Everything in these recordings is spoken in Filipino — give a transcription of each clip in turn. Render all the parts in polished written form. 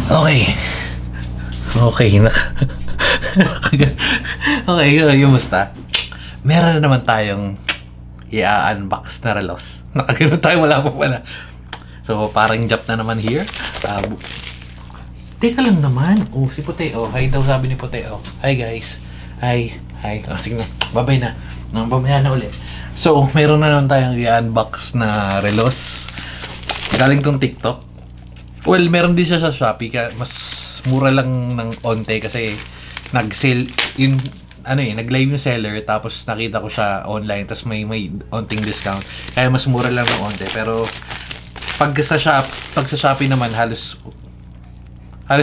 Okay. Okay, okay, kumusta? Meron na naman tayong i-unbox na relos. Nakagano tayo, wala pa pala. So, parang Jap na naman here. Teka lang naman. Oh, si Puteo. Hi daw, sabi ni Puteo. Hi guys. Hi. Oh, sige na. Bye-bye na. Mamaya na ulit. So, meron na naman tayong i-unbox na relos. Galing tong TikTok. Well, meron din siya sa Shopee. Mas mura lang ng onte kasi nag-sale yung nag-live yung seller tapos nakita ko siya online tapos may onting discount. Kaya mas mura lang ng onte. Pero pag sa Shopee naman halos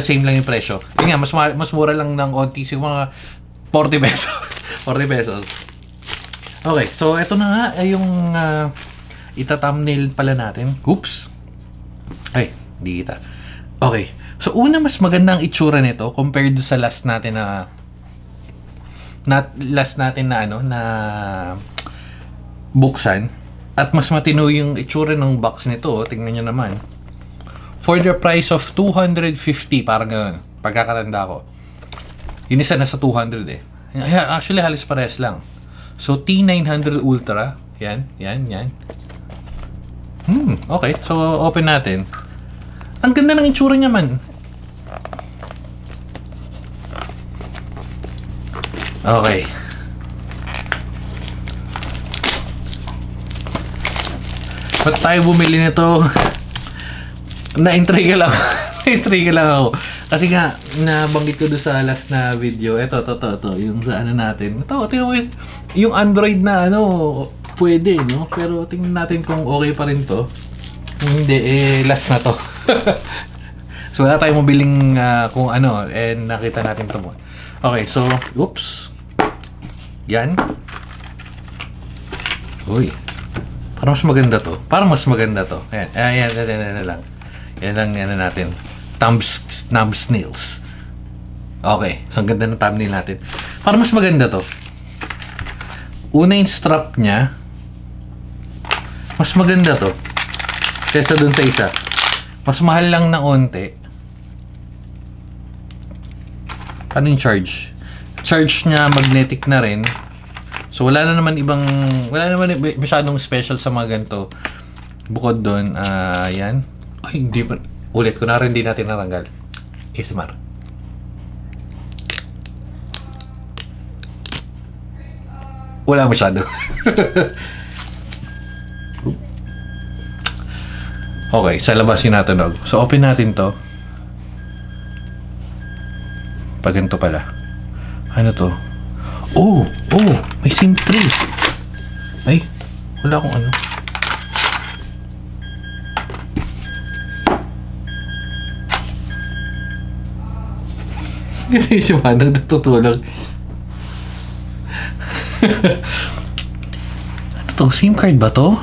same lang yung presyo. Yun nga, mas mura lang ng onti, siguro mga 40 pesos. 40 pesos. Okay, so eto na nga yung ita-thumbnail pala natin. Oops. Ay, hindi kita. Okay. So una, mas maganda ang itsura nito compared sa last natin na buksan. At mas matino yung itsura ng box nito. Tingnan nyo naman. For the price of 250, parang gano'n. Pagkakatanda ko. Yung isa nasa 200 eh. Actually, halos pares lang. So, T900 Ultra. Yan. Okay. So, open natin. Ang ganda ng itsura niya man. Okay. Ba't tayo bumili nito? Na-intriga lang. Na-intriga lang ako. Kasi nga, nabanggit ko doon sa last na video. Ito. Yung sa natin. Ito, tingnan mo yung Android na pwede, no? Pero tingnan natin kung okay pa rin to. Hindi, last na to. So, wala tayong mabiling kung nakita natin to mo. Okay, so, oops. Yan. Uy. Parang mas maganda to. Ayan. Ayan lang. Yan lang natin. Thumbnails. Okay. So, ang ganda ng thumbnail natin. Parang mas maganda to. Una yung strap niya. Mas maganda to. Kesa dun sa isa. Mas mahal lang ng onte. Ano yung charge? Charge niya magnetic na rin. So wala naman masyadong special sa mga ganito. Bukod doon, yan. Ay, hindi pa. Ulit ko na rin, hindi natin natanggal. ASMR. Wala masyado. Okay, sa labas yung natunog. So open natin to. Pag ganito pala. Ano to? Oh, may SIM 3. Ay, wala akong ano. Ito yung simanang natutulog. Ano to? SIM card ba to?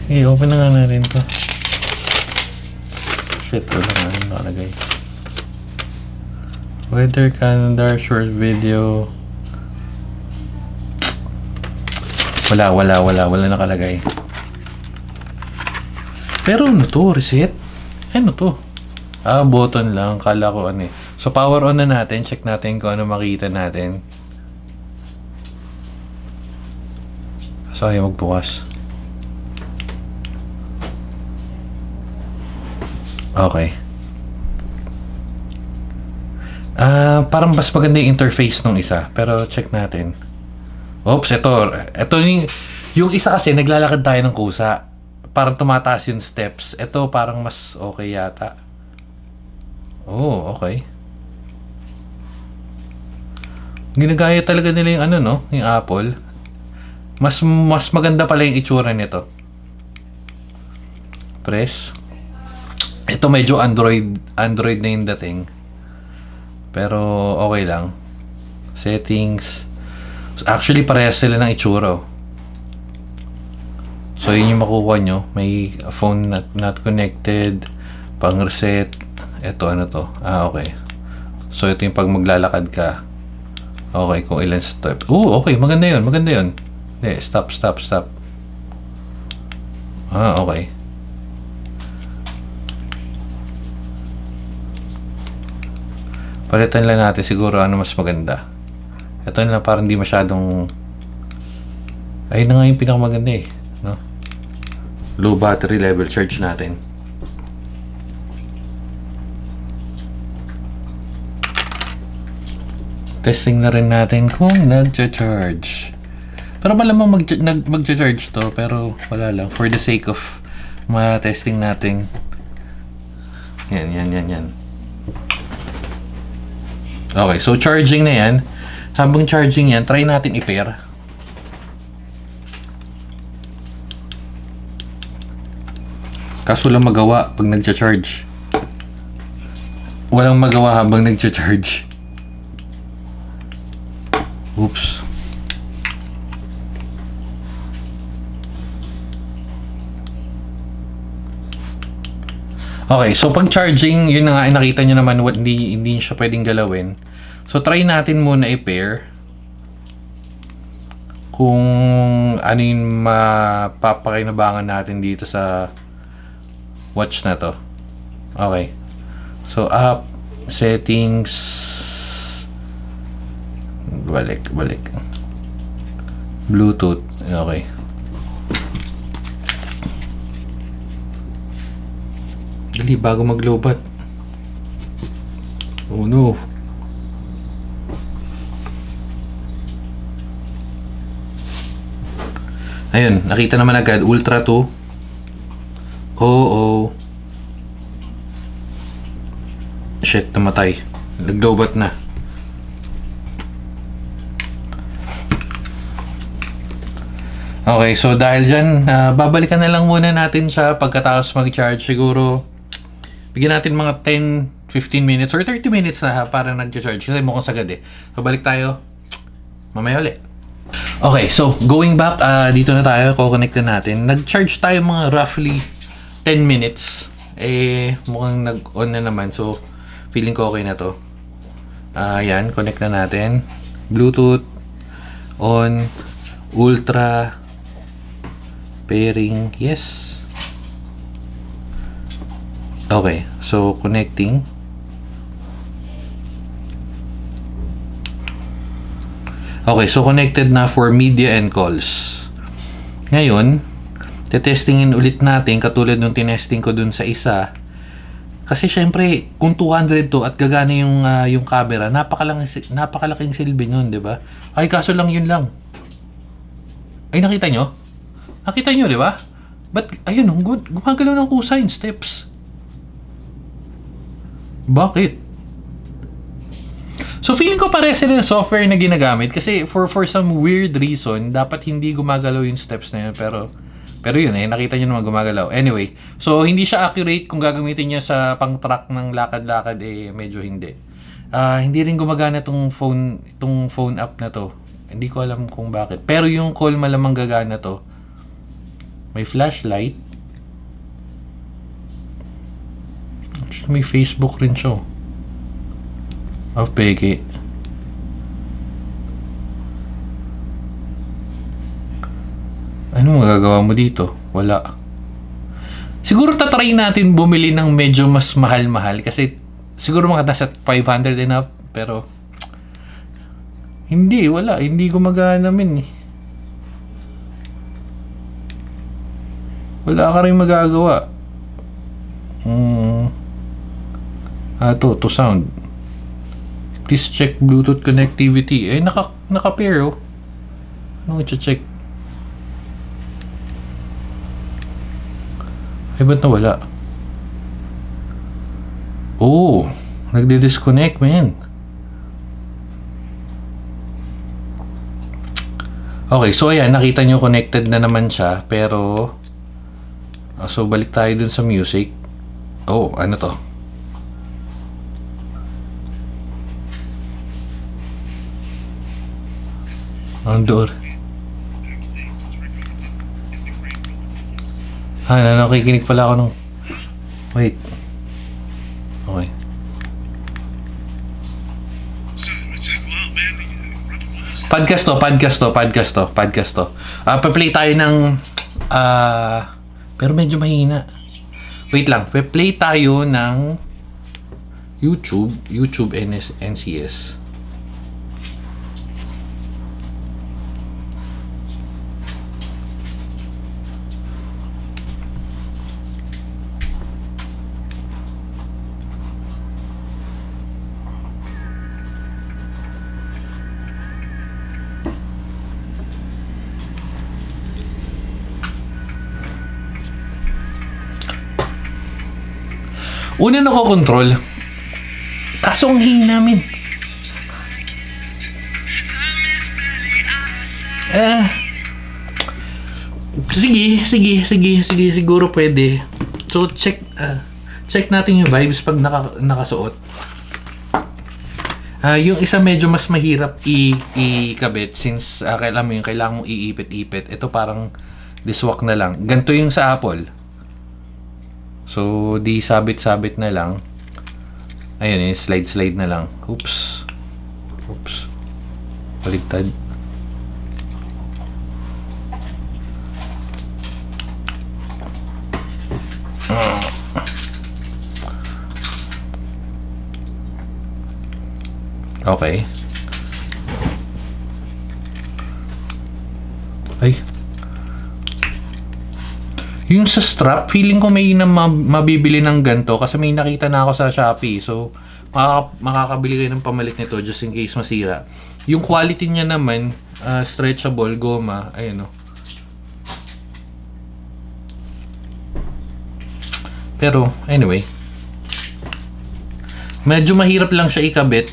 Okay, open na nga natin to. Shit, wala nga nakalagay. Weather calendar, short video. Wala nakalagay. Pero ano to? Reset? Ano to? Button lang. Kala ko ano eh. So, power on na natin. Check natin kung ano makita natin. So, ayaw magbukas. Okay. Parang mas maganda yung interface nung isa. Pero check natin. Oops, ito yung isa kasi naglalakad tayo ng kusa. Parang tumataas yung steps. Ito parang mas okay yata. Oh, okay. Ginagaya talaga nila yung yung Apple. Mas maganda pala yung itsura nito. Press. Ito medyo Android na yung dating. Pero okay lang. Settings. Actually parehas sila ng itsura. So yun yung makukuha nyo. May phone not connected. Pang reset. Ito ano to. Okay. So ito yung pag maglalakad ka. Okay, kung ilan step. Okay, maganda yun. Hindi, stop. Okay. Palitan lang natin siguro ano mas maganda. Ito na lang, parang hindi masyadong... Ayun na nga yung pinakamaganda eh. No? Low battery level charge natin. Testing na rin natin kung nag-charge. Pero malamang mag-charge to, pero wala lang. For the sake of ma-testing natin. Yan. Okay, so charging na yan. Habang charging yan, try natin i-pair. Kaso lang magawa pag nag-charge. Walang magawa habang nag-charge. Oops. Okay, so pag charging, yun na nga, nakita nyo naman hindi siya pwedeng galawin. So try natin muna i-pair kung ano yung mapapakinabangan natin dito sa watch na to. Okay. So up, settings, balik. Bluetooth. Okay. Dali, bago maglobat. Oh no. Ayun, nakita naman agad. Ultra 2. Oh. Shit, namatay. Naglobat na. Okay, so dahil dyan, babalikan na lang muna natin siya pagkatapos mag-charge. Siguro, bigyan natin mga 10-15 minutes or 30 minutes na para nag-charge. Kasi mukhang sagad eh. So, balik tayo. Mamaya ulit. Okay, so going back, dito na tayo. Kukonect na natin. Nag-charge tayo mga roughly 10 minutes. Mukhang nag-on na naman. So, feeling ko okay na to. Yan, connect na natin. Bluetooth, on, ultra, pairing, yes. Okay, so connecting. Okay, so connected na for media and calls. Ngayon, testingin ulit natin katulad nung tinesting ko dun sa isa. Kasi syempre, kung 200 to at gagana yung camera, napakalaking silbi nun, 'di ba? Ay, kaso lang yun lang. Ay, nakita nyo? Nakita nyo, di ba? But, ayun, gumagalaw ng cosine steps. Bakit? So, feeling ko pare sila ng software na ginagamit kasi for some weird reason, dapat hindi gumagalaw yung steps na yun. Pero yun nakita nyo naman gumagalaw. Anyway, so, hindi siya accurate kung gagamitin nyo sa pang-track ng lakad-lakad, medyo hindi. Hindi rin gumagana tong phone app na to. Hindi ko alam kung bakit. Pero yung call malamang gagana to. May flashlight. Actually, may Facebook rin siya. Of peke. Ano magagawa mo dito? Wala. Siguro tatry natin bumili ng medyo mas mahal-mahal. Kasi siguro mga nasa 500 and up. Pero wala. Hindi gumagana namin eh. Wala ka rin magagawa. To sound. Please check Bluetooth connectivity. Naka-pair oh. Ano i-check? Ay, ba't nawala? Oh, nagdi-disconnect, man. Okay, so ayan, nakita nyo connected na naman siya, pero so balik tayo dun sa music. Oh, ano to? Ang door. Nakikinig pala ako nung... Wait. Okay. Podcast to. Pa-play tayo ng... pero medyo mahina. Wait lang. Pa-play tayo ng... YouTube NCS. Una nako-control. Kaso ang hina namin. Sige, siguro pwede. So check natin yung vibes pag nakasuot. Yung isa medyo mas mahirap ikabit since kailangan mong iipit-ipit. Ito parang diswak na lang. Ganito yung sa Apple. So, di sabit-sabit na lang. Ayun eh, slide na lang. Oops. Baligtad. Okay. Ay. Yung sa strap, feeling ko may mabibili ng ganito kasi may nakita na ako sa Shopee. So, makakabili kayo ng pamalit nito just in case masira. Yung quality niya naman, stretchable, goma, ayun o. Pero, anyway. Medyo mahirap lang siya ikabit.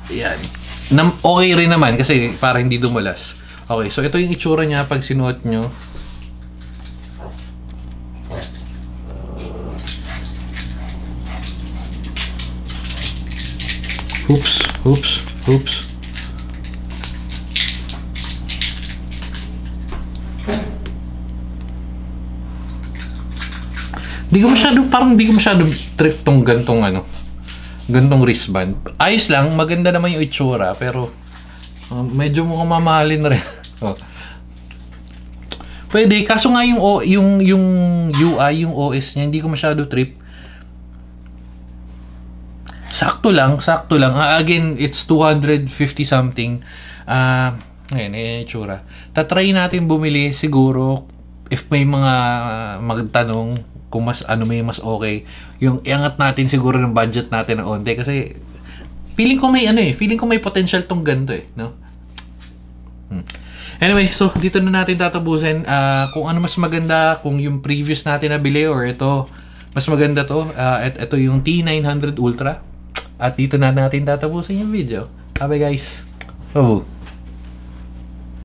Yan. Okay rin naman kasi para hindi dumulas. Okay, so ito yung itsura niya pag sinuot nyo. Oops. Di ko masyado trip tong gantong wristband. Ayos lang, maganda naman yung itsura, pero medyo mukhang mamahalin rin. Pwede, kaso nga yung UI, yung OS niya, hindi ko masyado trip. Sakto lang. Again, it's 250 something. Ngayon, itsura. Tatry natin bumili siguro if may mga magtanong kung may mas okay. Yung iangat natin siguro ng budget natin na onte kasi feeling ko may potential tong ganito no? Anyway, so dito na natin tatapusin. Kung ano mas maganda, kung yung previous natin nabili or ito, mas maganda to. Ito yung T900 Ultra. At dito na natin tatapusin yung video. Bye guys. Oh.